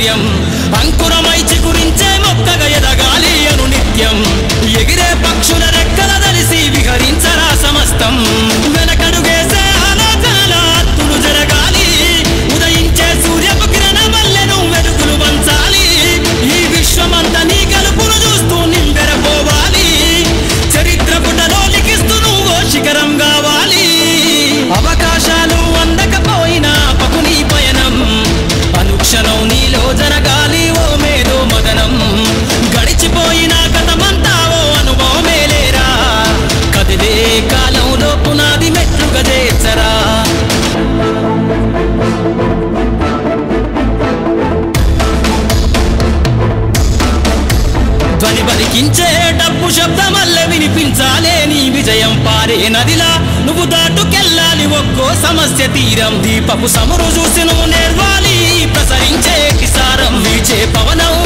ధైర్యం అంకురమై చిగురించే మొక్కగా ఎదగాలి అను నిత్యం ఎగిరే పక్షుల రెక్కల దలిసి విహరించరా సమస్తం వెనకడుగేసే ఆలోచనల అత్తులు జరగాలి ఉదయించే సూర్యపు కిరణ వల్లెను వెలుగులు వంచాలి ఈ విశ్వమంతా నీ గలుపును చూస్తూ నింబెరపోవాలి చరిత్ర పుటలో లిఖిస్తూ నువ్వు శిఖరం కావాలి అవకాశాలు అందకపోయినా పకుని పయనం అనుక్షణం నీలో జరగాలి ఓ మేధో మదనం గడిచిపోయిన గతమంతా ఓ అనుభవమే లేరా కదిలే కాలంలో పునాది మెట్లుగా చేర్చరా ధ్వని బలికించే డప్పు శబ్దమల్లె వినిపించాలే నీ విజయం పారే నదిలా నువ్వు దాటుకెళ్ళాలి ఒక్కో సమస్య తీరం దీపపు సమురు చూసి నువ్వు నేర్వాలి ప్రసరించే కిసారం వీచే పవనం